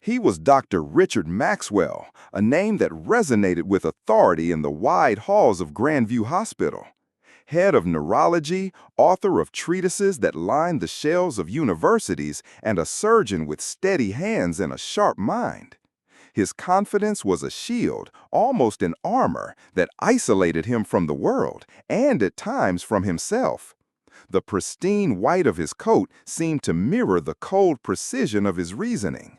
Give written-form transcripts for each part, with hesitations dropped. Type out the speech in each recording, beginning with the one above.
He was Dr. Richard Maxwell, a name that resonated with authority in the wide halls of Grandview Hospital. Head of neurology, author of treatises that lined the shelves of universities, and a surgeon with steady hands and a sharp mind. His confidence was a shield, almost an armor, that isolated him from the world, and at times from himself. The pristine white of his coat seemed to mirror the cold precision of his reasoning.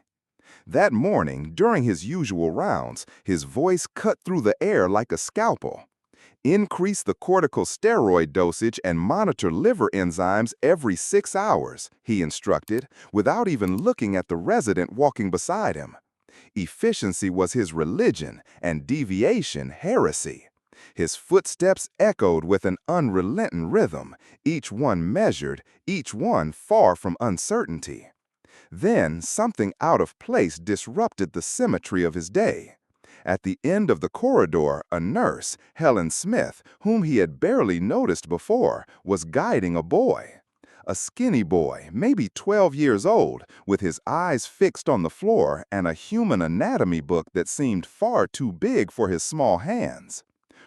That morning, during his usual rounds, his voice cut through the air like a scalpel. Increase the corticosteroid dosage and monitor liver enzymes every 6 hours, he instructed, without even looking at the resident walking beside him. Efficiency was his religion and deviation heresy. His footsteps echoed with an unrelenting rhythm, each one measured, each one far from uncertainty. Then something out of place disrupted the symmetry of his day. At the end of the corridor, a nurse, Helen Smith, whom he had barely noticed before, was guiding a boy. A skinny boy, maybe 12 years old, with his eyes fixed on the floor and a human anatomy book that seemed far too big for his small hands.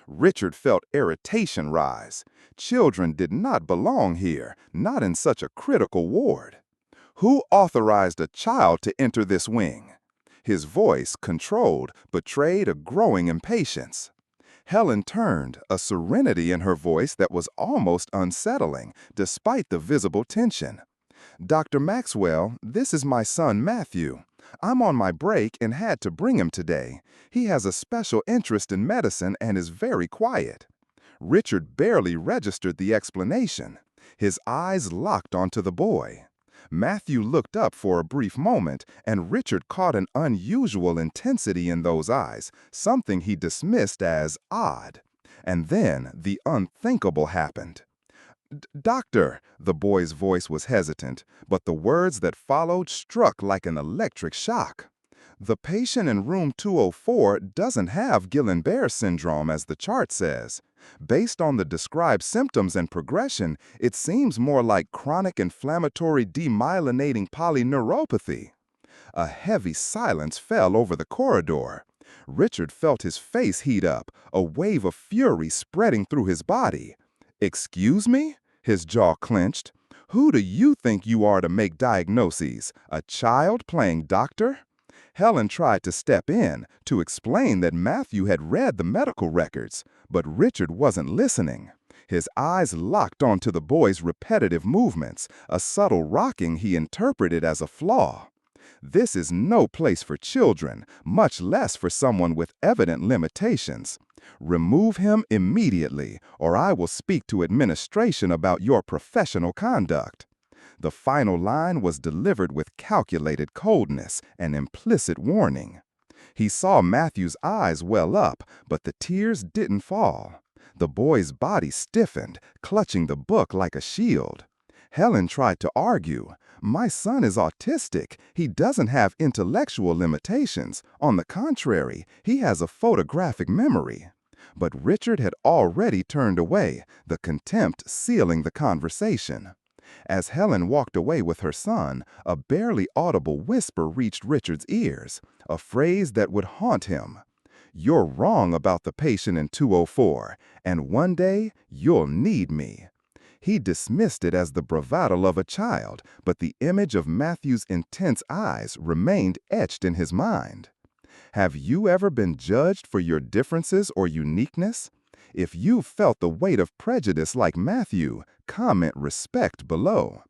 Richard felt irritation rise. Children did not belong here, not in such a critical ward. Who authorized a child to enter this wing? His voice, controlled, betrayed a growing impatience. Helen turned, a serenity in her voice that was almost unsettling, despite the visible tension. "Dr. Maxwell, this is my son Matthew. I'm on my break and had to bring him today. He has a special interest in medicine and is very quiet." Richard barely registered the explanation. His eyes locked onto the boy. Matthew looked up for a brief moment, and Richard caught an unusual intensity in those eyes, something he dismissed as odd. And then the unthinkable happened. "Doctor," the boy's voice was hesitant, but the words that followed struck like an electric shock. "The patient in room 204 doesn't have Guillain-Barré syndrome as the chart says. Based on the described symptoms and progression, it seems more like chronic inflammatory demyelinating polyneuropathy." A heavy silence fell over the corridor. Richard felt his face heat up, a wave of fury spreading through his body. "Excuse me?" His jaw clenched. "Who do you think you are to make diagnoses? A child playing doctor?" Helen tried to step in, to explain that Matthew had read the medical records, but Richard wasn't listening. His eyes locked onto the boy's repetitive movements, a subtle rocking he interpreted as a flaw. "This is no place for children, much less for someone with evident limitations. Remove him immediately, or I will speak to administration about your professional conduct." The final line was delivered with calculated coldness and implicit warning. He saw Matthew's eyes well up, but the tears didn't fall. The boy's body stiffened, clutching the book like a shield. Helen tried to argue. "My son is autistic. He doesn't have intellectual limitations. On the contrary, he has a photographic memory." But Richard had already turned away, the contempt sealing the conversation. As Helen walked away with her son, a barely audible whisper reached Richard's ears, a phrase that would haunt him. "You're wrong about the patient in 204, and one day you'll need me." He dismissed it as the bravado of a child, but the image of Matthew's intense eyes remained etched in his mind. Have you ever been judged for your differences or uniqueness? If you've felt the weight of prejudice like Matthew, comment respect below.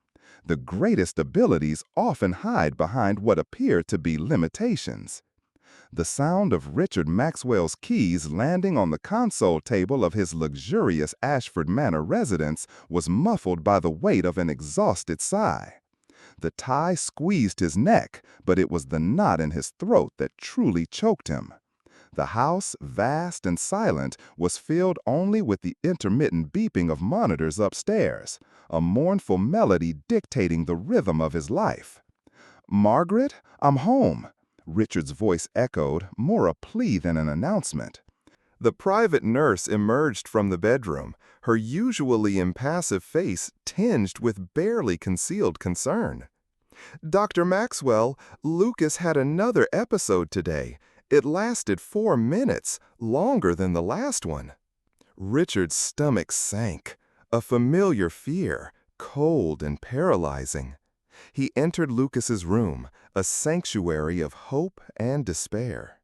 The greatest abilities often hide behind what appear to be limitations. The sound of Richard Maxwell's keys landing on the console table of his luxurious Ashford Manor residence was muffled by the weight of an exhausted sigh. The tie squeezed his neck, but it was the knot in his throat that truly choked him. The house, vast and silent, was filled only with the intermittent beeping of monitors upstairs, a mournful melody dictating the rhythm of his life. "Margaret, I'm home," Richard's voice echoed, more a plea than an announcement. The private nurse emerged from the bedroom, her usually impassive face tinged with barely concealed concern. Dr. Maxwell, Lucas had another episode today. It lasted 4 minutes, longer than the last one. Richard's stomach sank, a familiar fear, cold and paralyzing. He entered Lucas's room, a sanctuary of hope and despair.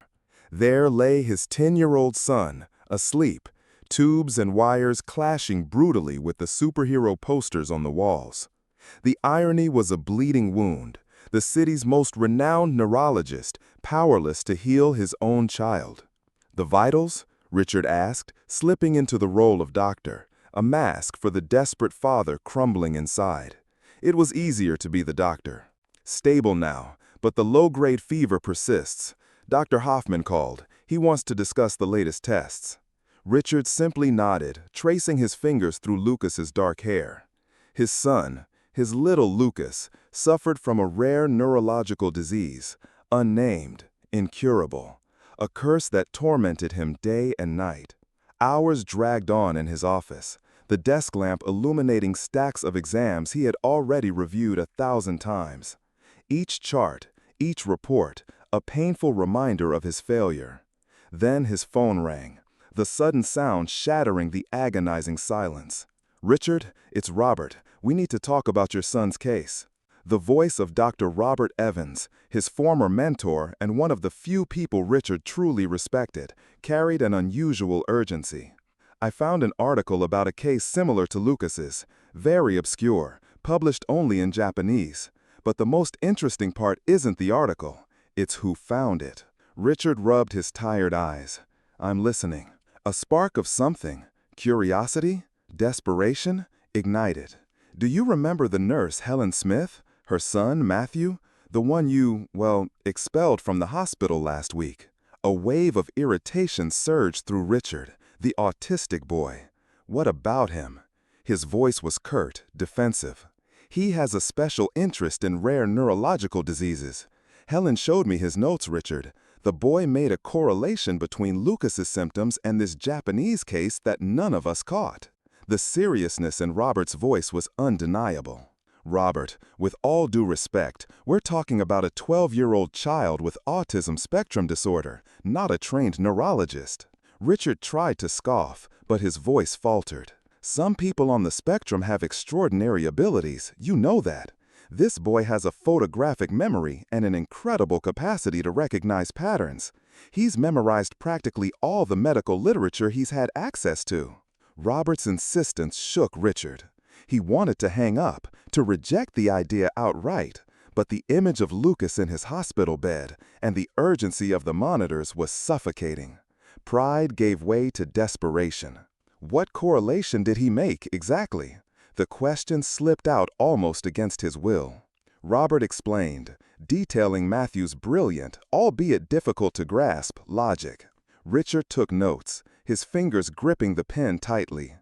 There lay his 10-year-old son, asleep, tubes and wires clashing brutally with the superhero posters on the walls. The irony was a bleeding wound, the city's most renowned neurologist, powerless to heal his own child. "The vitals?" Richard asked, slipping into the role of doctor, a mask for the desperate father crumbling inside. It was easier to be the doctor. "Stable now, but the low-grade fever persists. Dr. Hoffman called. He wants to discuss the latest tests." Richard simply nodded, tracing his fingers through Lucas's dark hair. His son, his little Lucas, suffered from a rare neurological disease, unnamed, incurable, a curse that tormented him day and night. Hours dragged on in his office, the desk lamp illuminating stacks of exams he had already reviewed 1,000 times. Each chart, each report, a painful reminder of his failure. Then his phone rang, the sudden sound shattering the agonizing silence. "Richard, it's Robert. We need to talk about your son's case." The voice of Dr. Robert Evans, his former mentor and one of the few people Richard truly respected, carried an unusual urgency. "I found an article about a case similar to Lucas's, very obscure, published only in Japanese. But the most interesting part isn't the article, it's who found it." Richard rubbed his tired eyes. "I'm listening." A spark of something, curiosity, desperation, ignited. "Do you remember the nurse Helen Smith, her son Matthew, the one you, expelled from the hospital last week?" A wave of irritation surged through Richard, the autistic boy. "What about him?" His voice was curt, defensive. "He has a special interest in rare neurological diseases. Helen showed me his notes, Richard. The boy made a correlation between Lucas's symptoms and this Japanese case that none of us caught." The seriousness in Robert's voice was undeniable. "Robert, with all due respect, we're talking about a 12-year-old child with autism spectrum disorder, not a trained neurologist." Richard tried to scoff, but his voice faltered. "Some people on the spectrum have extraordinary abilities, you know that. This boy has a photographic memory and an incredible capacity to recognize patterns. He's memorized practically all the medical literature he's had access to." Robert's insistence shook Richard. He wanted to hang up, to reject the idea outright, but the image of Lucas in his hospital bed and the urgency of the monitors was suffocating. Pride gave way to desperation. What correlation did he make, exactly? The question slipped out almost against his will. Robert explained, detailing Matthew's brilliant, albeit difficult to grasp, logic. Richard took notes, his fingers gripping the pen tightly.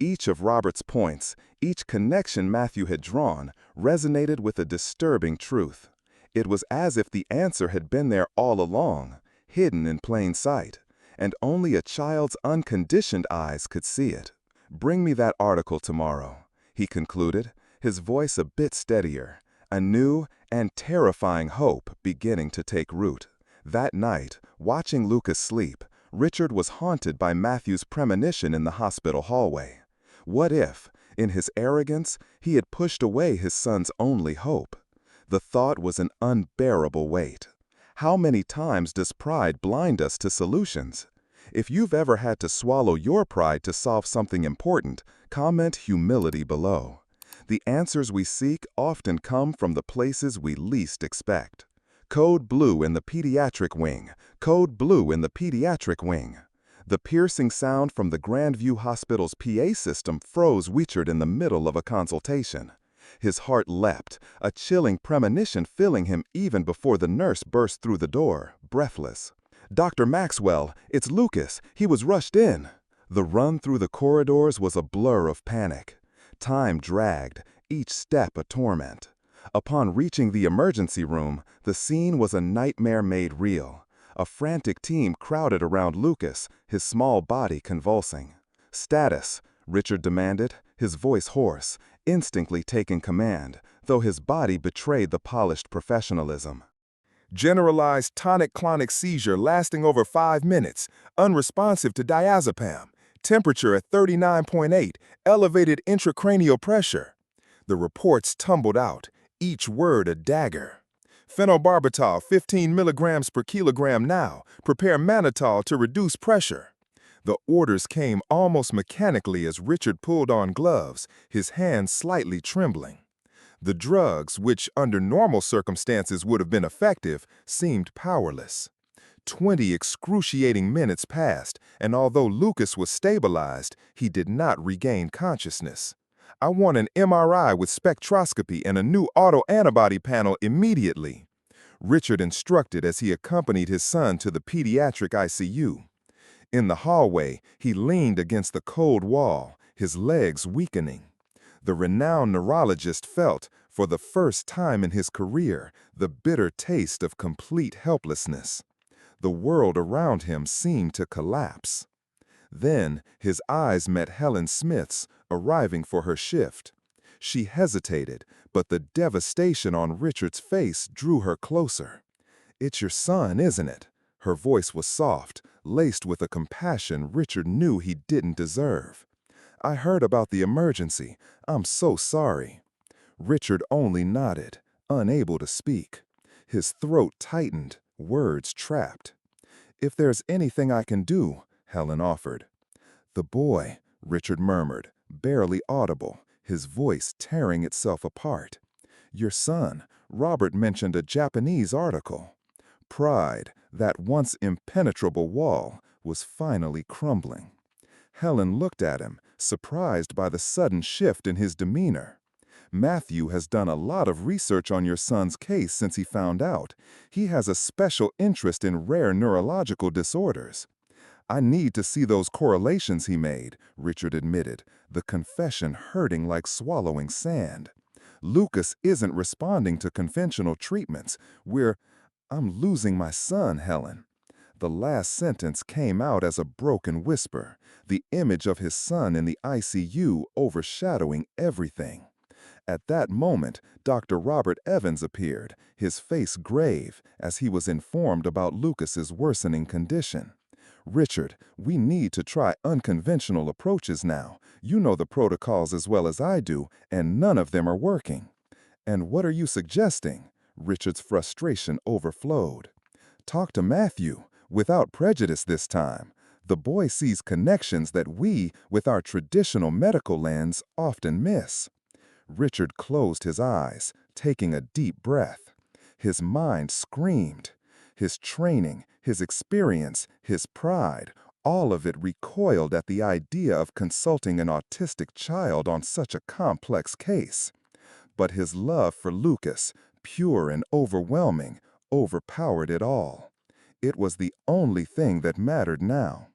Each of Robert's points, each connection Matthew had drawn, resonated with a disturbing truth. It was as if the answer had been there all along, hidden in plain sight, and only a child's unconditioned eyes could see it. "Bring me that article tomorrow," he concluded, his voice a bit steadier, a new and terrifying hope beginning to take root. That night, watching Lucas sleep, Richard was haunted by Matthew's premonition in the hospital hallway. What if, in his arrogance, he had pushed away his son's only hope? The thought was an unbearable weight. How many times does pride blind us to solutions? If you've ever had to swallow your pride to solve something important, comment humility below. The answers we seek often come from the places we least expect. Code blue in the pediatric wing. Code blue in the pediatric wing. The piercing sound from the Grandview Hospital's PA system froze Richard in the middle of a consultation. His heart leapt, a chilling premonition filling him even before the nurse burst through the door, breathless. "Dr. Maxwell, it's Lucas. He was rushed in." The run through the corridors was a blur of panic. Time dragged, each step a torment. Upon reaching the emergency room, the scene was a nightmare made real. A frantic team crowded around Lucas, his small body convulsing. "Status," Richard demanded, his voice hoarse, instantly taking command, though his body betrayed the polished professionalism. Generalized tonic-clonic seizure lasting over 5 minutes, unresponsive to diazepam, temperature at 39.8, elevated intracranial pressure. The reports tumbled out, each word a dagger. Phenobarbital 15 milligrams per kilogram now, prepare mannitol to reduce pressure. The orders came almost mechanically as Richard pulled on gloves, his hands slightly trembling. The drugs, which under normal circumstances would have been effective, seemed powerless. 20 excruciating minutes passed, and although Lucas was stabilized, he did not regain consciousness. I want an MRI with spectroscopy and a new autoantibody panel immediately, Richard instructed as he accompanied his son to the pediatric ICU. In the hallway, he leaned against the cold wall, his legs weakening. The renowned neurologist felt, for the first time in his career, the bitter taste of complete helplessness. The world around him seemed to collapse. Then, his eyes met Helen Smith's, arriving for her shift. She hesitated, but the devastation on Richard's face drew her closer. "It's your son, isn't it?" Her voice was soft, laced with a compassion Richard knew he didn't deserve. "I heard about the emergency. I'm so sorry." Richard only nodded, unable to speak. His throat tightened, words trapped. "If there's anything I can do," Helen offered. "The boy," Richard murmured, barely audible, his voice tearing itself apart. "Your son, Robert mentioned a Japanese article." Pride, that once impenetrable wall, was finally crumbling. Helen looked at him, surprised by the sudden shift in his demeanor. "Matthew has done a lot of research on your son's case since he found out. He has a special interest in rare neurological disorders." "I need to see those correlations he made," Richard admitted, the confession hurting like swallowing sand. "Lucas isn't responding to conventional treatments. I'm losing my son, Helen." The last sentence came out as a broken whisper, the image of his son in the ICU overshadowing everything. At that moment, Dr. Robert Evans appeared, his face grave, as he was informed about Lucas's worsening condition. "Richard, we need to try unconventional approaches now. You know the protocols as well as I do, and none of them are working." "And what are you suggesting?" Richard's frustration overflowed. "Talk to Matthew, without prejudice this time. The boy sees connections that we, with our traditional medical lens, often miss." Richard closed his eyes, taking a deep breath. His mind screamed. His training, his experience, his pride, all of it recoiled at the idea of consulting an autistic child on such a complex case. But his love for Lucas, pure and overwhelming, overpowered it all. It was the only thing that mattered now.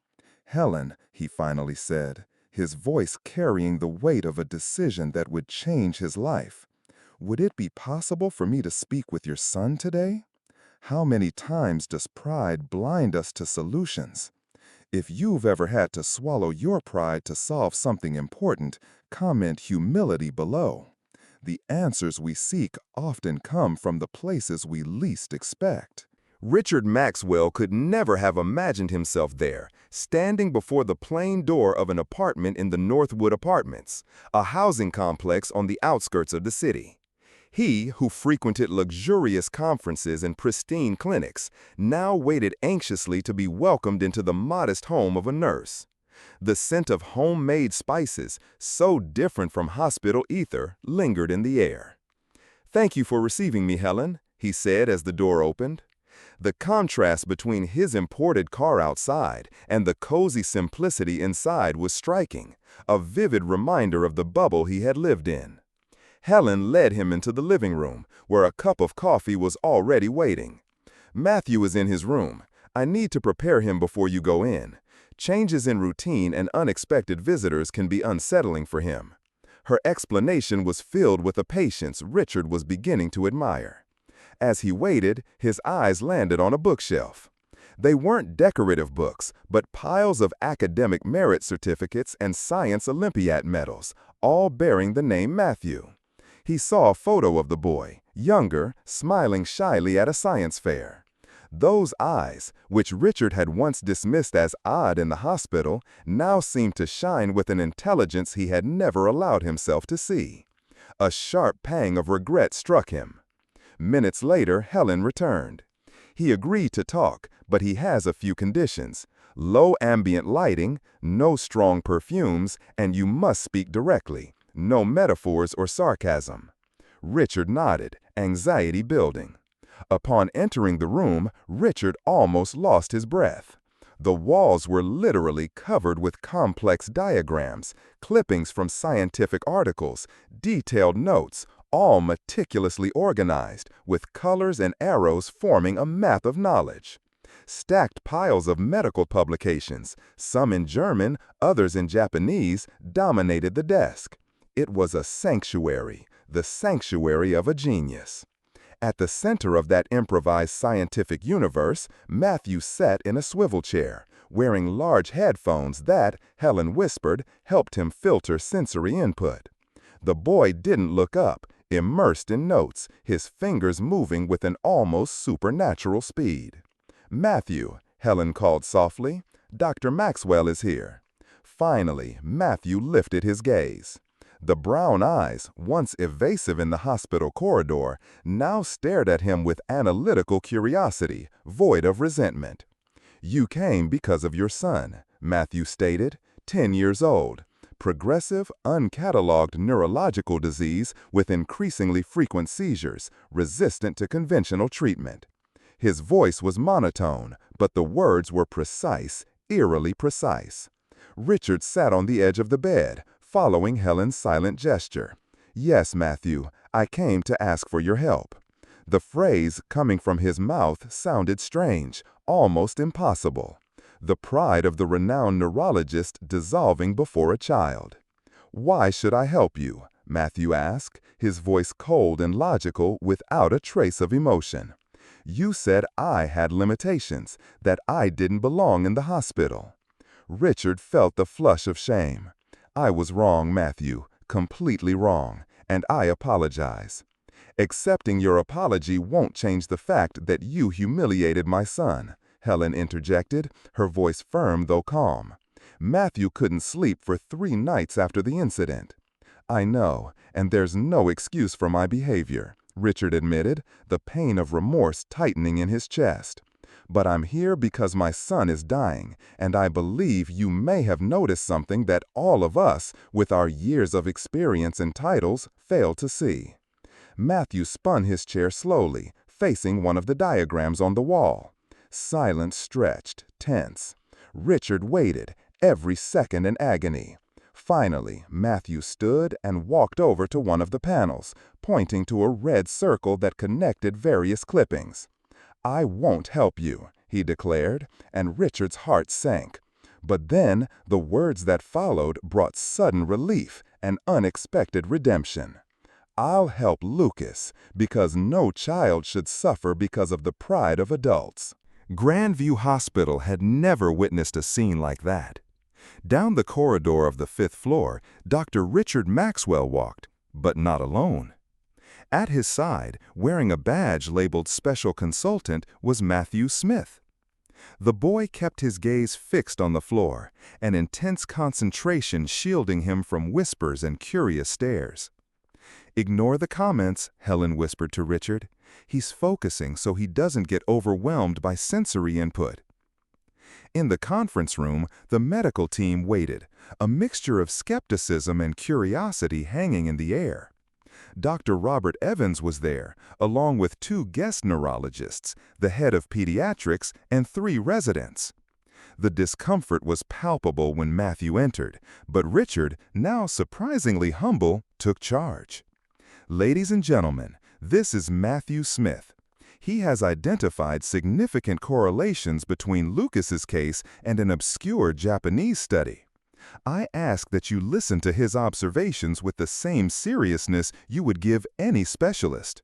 "Helen," he finally said, his voice carrying the weight of a decision that would change his life, "would it be possible for me to speak with your son today? How many times does pride blind us to solutions? If you've ever had to swallow your pride to solve something important, comment humility below. The answers we seek often come from the places we least expect." Richard Maxwell could never have imagined himself there, standing before the plain door of an apartment in the Northwood Apartments, a housing complex on the outskirts of the city. He, who frequented luxurious conferences and pristine clinics, now waited anxiously to be welcomed into the modest home of a nurse. The scent of homemade spices, so different from hospital ether, lingered in the air. "Thank you for receiving me, Helen," he said as the door opened. The contrast between his imported car outside and the cozy simplicity inside was striking, a vivid reminder of the bubble he had lived in. Helen led him into the living room, where a cup of coffee was already waiting. "Matthew is in his room. I need to prepare him before you go in. Changes in routine and unexpected visitors can be unsettling for him." Her explanation was filled with a patience Richard was beginning to admire. As he waited, his eyes landed on a bookshelf. They weren't decorative books, but piles of academic merit certificates and science Olympiad medals, all bearing the name Matthew. He saw a photo of the boy, younger, smiling shyly at a science fair. Those eyes, which Richard had once dismissed as odd in the hospital, now seemed to shine with an intelligence he had never allowed himself to see. A sharp pang of regret struck him. Minutes later, Helen returned. He agreed to talk, but he has a few conditions. Low ambient lighting, no strong perfumes, and you must speak directly. No metaphors or sarcasm. Richard nodded, anxiety building. Upon entering the room, Richard almost lost his breath. The walls were literally covered with complex diagrams, clippings from scientific articles, detailed notes, all meticulously organized, with colors and arrows forming a map of knowledge. Stacked piles of medical publications, some in German, others in Japanese, dominated the desk. It was a sanctuary, the sanctuary of a genius. At the center of that improvised scientific universe, Matthew sat in a swivel chair, wearing large headphones that, Helen whispered, helped him filter sensory input. The boy didn't look up, immersed in notes, his fingers moving with an almost supernatural speed. "Matthew," Helen called softly, "Dr. Maxwell is here." Finally, Matthew lifted his gaze. The brown eyes, once evasive in the hospital corridor, now stared at him with analytical curiosity, void of resentment. "You came because of your son," Matthew stated, 10 years old. Progressive, uncatalogued neurological disease with increasingly frequent seizures, resistant to conventional treatment. His voice was monotone, but the words were precise, eerily precise. Richard sat on the edge of the bed, following Helen's silent gesture. "Yes, Matthew, I came to ask for your help." The phrase coming from his mouth sounded strange, almost impossible. The pride of the renowned neurologist dissolving before a child. "Why should I help you?" Matthew asked, his voice cold and logical without a trace of emotion. "You said I had limitations, that I didn't belong in the hospital." Richard felt the flush of shame. "I was wrong, Matthew, completely wrong, and I apologize." "Accepting your apology won't change the fact that you humiliated my son," Helen interjected, her voice firm though calm. "Matthew couldn't sleep for 3 nights after the incident." "I know, and there's no excuse for my behavior," Richard admitted, the pain of remorse tightening in his chest. "But I'm here because my son is dying, and I believe you may have noticed something that all of us, with our years of experience and titles, fail to see." Matthew spun his chair slowly, facing one of the diagrams on the wall. Silence stretched, tense. Richard waited, every second in agony. Finally, Matthew stood and walked over to one of the panels, pointing to a red circle that connected various clippings. "I won't help you," he declared, and Richard's heart sank. But then, the words that followed brought sudden relief and unexpected redemption. "I'll help Lucas, because no child should suffer because of the pride of adults." Grandview Hospital had never witnessed a scene like that. Down the corridor of the 5th floor, Dr. Richard Maxwell walked, but not alone. At his side, wearing a badge labeled Special Consultant, was Matthew Smith. The boy kept his gaze fixed on the floor, an intense concentration shielding him from whispers and curious stares. "Ignore the comments," Helen whispered to Richard. "He's focusing so he doesn't get overwhelmed by sensory input." In the conference room, the medical team waited, a mixture of skepticism and curiosity hanging in the air. Dr. Robert Evans was there, along with 2 guest neurologists, the head of pediatrics, and 3 residents. The discomfort was palpable when Matthew entered, but Richard, now surprisingly humble, took charge. "Ladies and gentlemen, this is Matthew Smith. He has identified significant correlations between Lucas's case and an obscure Japanese study. I ask that you listen to his observations with the same seriousness you would give any specialist."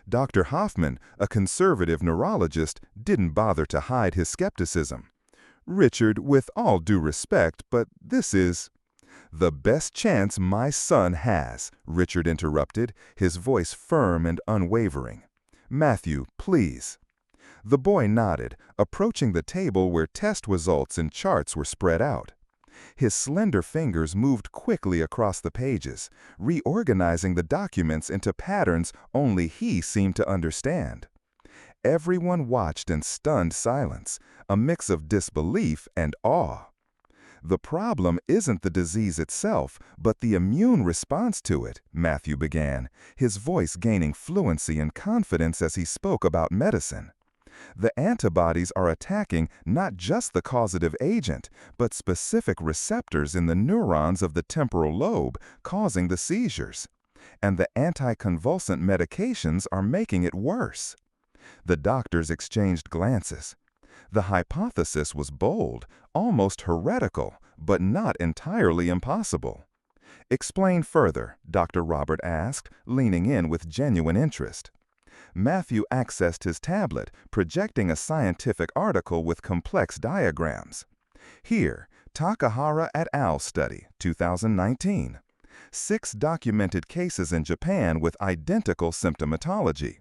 Dr. Hoffman, a conservative neurologist, didn't bother to hide his skepticism. "Richard, with all due respect, but this is..." "The best chance my son has," Richard interrupted, his voice firm and unwavering. "Matthew, please." The boy nodded, approaching the table where test results and charts were spread out. His slender fingers moved quickly across the pages, reorganizing the documents into patterns only he seemed to understand. Everyone watched in stunned silence, a mix of disbelief and awe. "The problem isn't the disease itself, but the immune response to it," Matthew began, his voice gaining fluency and confidence as he spoke about medicine. "The antibodies are attacking not just the causative agent, but specific receptors in the neurons of the temporal lobe, causing the seizures. And the anticonvulsant medications are making it worse." The doctors exchanged glances. The hypothesis was bold, almost heretical, but not entirely impossible. "Explain further," Dr. Robert asked, leaning in with genuine interest. Matthew accessed his tablet, projecting a scientific article with complex diagrams. "Here, Takahara et al. Study, 2019. 6 documented cases in Japan with identical symptomatology.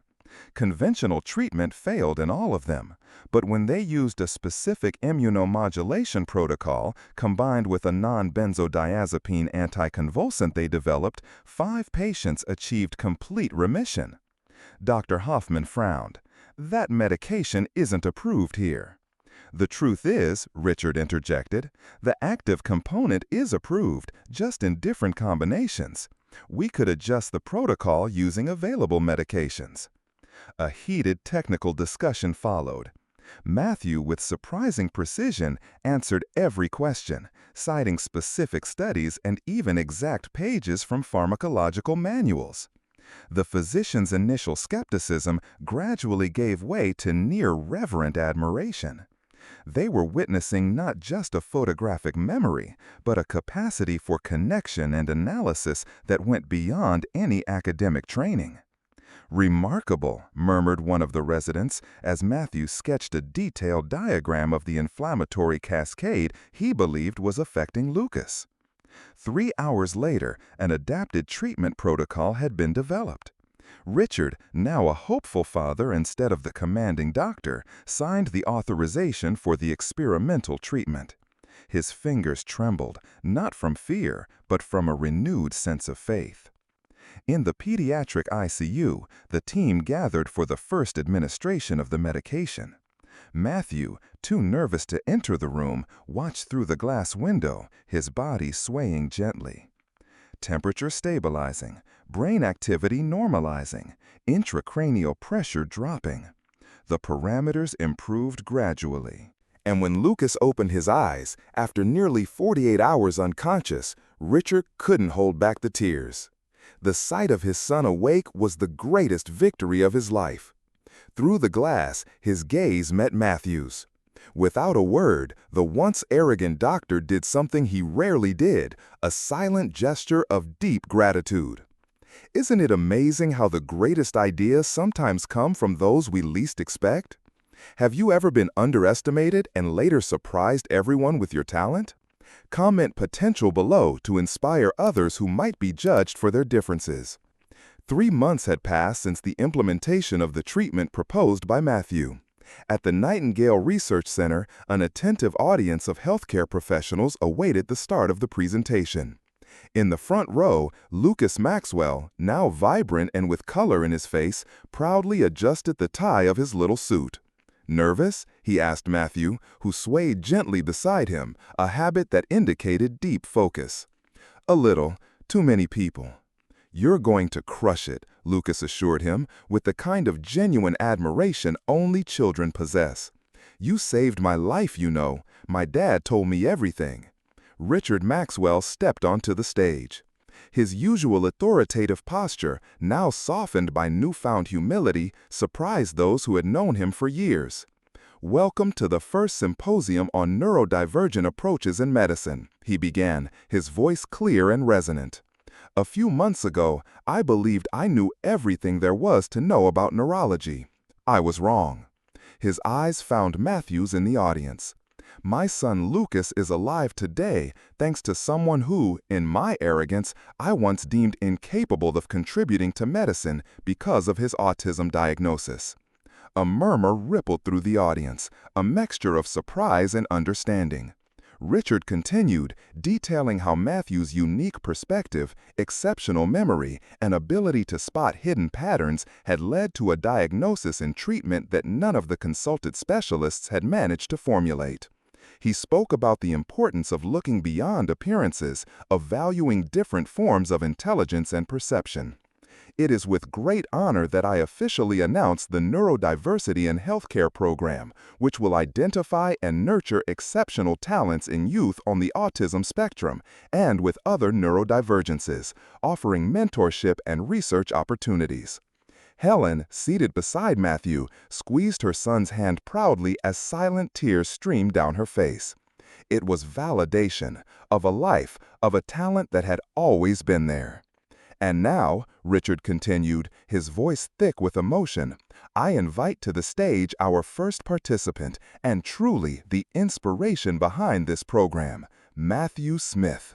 Conventional treatment failed in all of them, but when they used a specific immunomodulation protocol combined with a non-benzodiazepine anticonvulsant they developed, 5 patients achieved complete remission." Dr. Hoffman frowned. "That medication isn't approved here." "The truth is," Richard interjected, "the active component is approved, just in different combinations. We could adjust the protocol using available medications." A heated technical discussion followed. Matthew, with surprising precision, answered every question, citing specific studies and even exact pages from pharmacological manuals. The physician's initial skepticism gradually gave way to near-reverent admiration. They were witnessing not just a photographic memory, but a capacity for connection and analysis that went beyond any academic training. "Remarkable," murmured one of the residents as Matthew sketched a detailed diagram of the inflammatory cascade he believed was affecting Lucas. 3 hours later, an adapted treatment protocol had been developed. Richard, now a hopeful father instead of the commanding doctor, signed the authorization for the experimental treatment. His fingers trembled, not from fear, but from a renewed sense of faith. In the pediatric ICU, the team gathered for the first administration of the medication. Matthew, too nervous to enter the room, watched through the glass window, his body swaying gently. Temperature stabilizing, brain activity normalizing, intracranial pressure dropping. The parameters improved gradually. And when Lucas opened his eyes, after nearly 48 hours unconscious, Richard couldn't hold back the tears. The sight of his son awake was the greatest victory of his life. Through the glass, his gaze met Matthew's. Without a word, the once arrogant doctor did something he rarely did, a silent gesture of deep gratitude. Isn't it amazing how the greatest ideas sometimes come from those we least expect? Have you ever been underestimated and later surprised everyone with your talent? Comment potential below to inspire others who might be judged for their differences. 3 months had passed since the implementation of the treatment proposed by Matthew. At the Nightingale Research Center, an attentive audience of healthcare professionals awaited the start of the presentation. In the front row, Lucas Maxwell, now vibrant and with color in his face, proudly adjusted the tie of his little suit. "Nervous?" he asked Matthew, who swayed gently beside him, a habit that indicated deep focus. "A little. Too many people." "You're going to crush it," Lucas assured him, with the kind of genuine admiration only children possess. "You saved my life, you know. My dad told me everything." Richard Maxwell stepped onto the stage. His usual authoritative posture, now softened by newfound humility, surprised those who had known him for years. "Welcome to the first symposium on neurodivergent approaches in medicine," he began, his voice clear and resonant. "A few months ago, I believed I knew everything there was to know about neurology. I was wrong." His eyes found Matthew's in the audience. My son Lucas is alive today thanks to someone who, in my arrogance, I once deemed incapable of contributing to medicine because of his autism diagnosis." A murmur rippled through the audience, a mixture of surprise and understanding. Richard continued, detailing how Matthew's unique perspective, exceptional memory, and ability to spot hidden patterns had led to a diagnosis and treatment that none of the consulted specialists had managed to formulate. He spoke about the importance of looking beyond appearances, of valuing different forms of intelligence and perception. "It is with great honor that I officially announce the Neurodiversity in Healthcare program, which will identify and nurture exceptional talents in youth on the autism spectrum and with other neurodivergences, offering mentorship and research opportunities." Helen, seated beside Matthew, squeezed her son's hand proudly as silent tears streamed down her face. It was validation of a life, of a talent that had always been there. "And now," Richard continued, his voice thick with emotion, "I invite to the stage our first participant and truly the inspiration behind this program, Matthew Smith."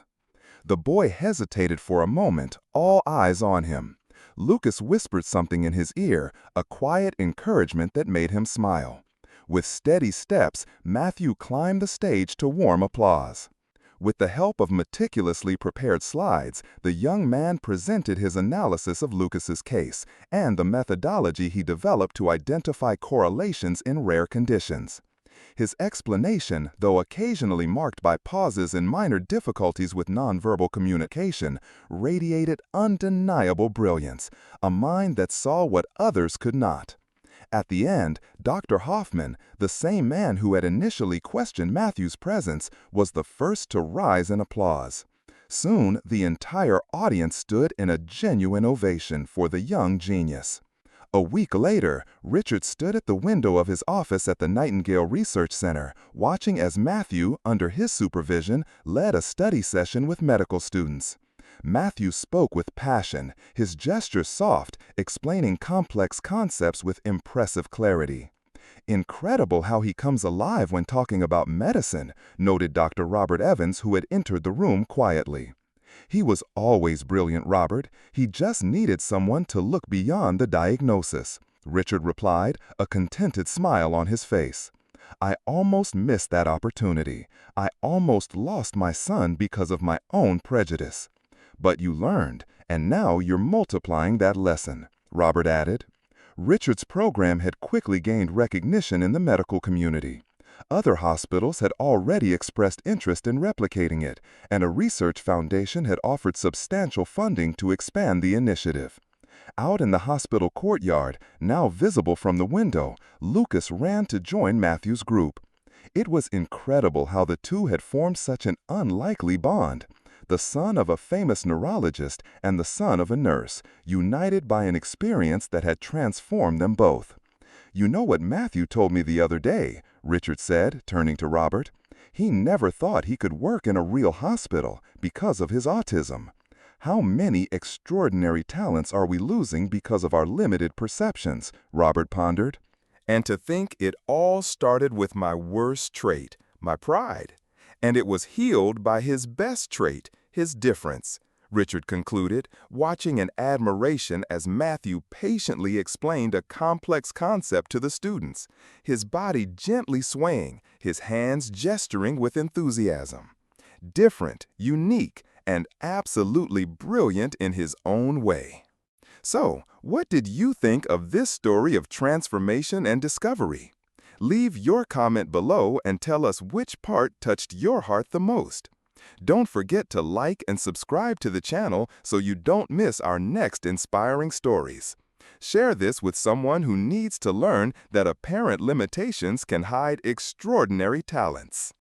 The boy hesitated for a moment, all eyes on him. Lucas whispered something in his ear, a quiet encouragement that made him smile. With steady steps, Matthew climbed the stage to warm applause. With the help of meticulously prepared slides, the young man presented his analysis of Lucas's case and the methodology he developed to identify correlations in rare conditions. His explanation, though occasionally marked by pauses and minor difficulties with nonverbal communication, radiated undeniable brilliance, a mind that saw what others could not. At the end, Dr. Hoffman, the same man who had initially questioned Matthew's presence, was the first to rise in applause. Soon, the entire audience stood in a genuine ovation for the young genius. A week later, Richard stood at the window of his office at the Nightingale Research Center, watching as Matthew, under his supervision, led a study session with medical students. Matthew spoke with passion, his gestures soft, explaining complex concepts with impressive clarity. "Incredible how he comes alive when talking about medicine," noted Dr. Robert Evans, who had entered the room quietly. "He was always brilliant, Robert. He just needed someone to look beyond the diagnosis," Richard replied, a contented smile on his face. "I almost missed that opportunity. I almost lost my son because of my own prejudice." "But you learned, and now you're multiplying that lesson," Robert added. Richard's program had quickly gained recognition in the medical community. Other hospitals had already expressed interest in replicating it, and a research foundation had offered substantial funding to expand the initiative. Out in the hospital courtyard, now visible from the window, Lucas ran to join Matthew's group. It was incredible how the two had formed such an unlikely bond. The son of a famous neurologist and the son of a nurse, united by an experience that had transformed them both. "You know what Matthew told me the other day," Richard said, turning to Robert. "He never thought he could work in a real hospital because of his autism. How many extraordinary talents are we losing because of our limited perceptions?" Robert pondered. "And to think it all started with my worst trait, my pride. And it was healed by his best trait, his difference," Richard concluded, watching in admiration as Matthew patiently explained a complex concept to the students, his body gently swaying, his hands gesturing with enthusiasm. Different, unique, and absolutely brilliant in his own way. So, what did you think of this story of transformation and discovery? Leave your comment below and tell us which part touched your heart the most. Don't forget to like and subscribe to the channel so you don't miss our next inspiring stories. Share this with someone who needs to learn that apparent limitations can hide extraordinary talents.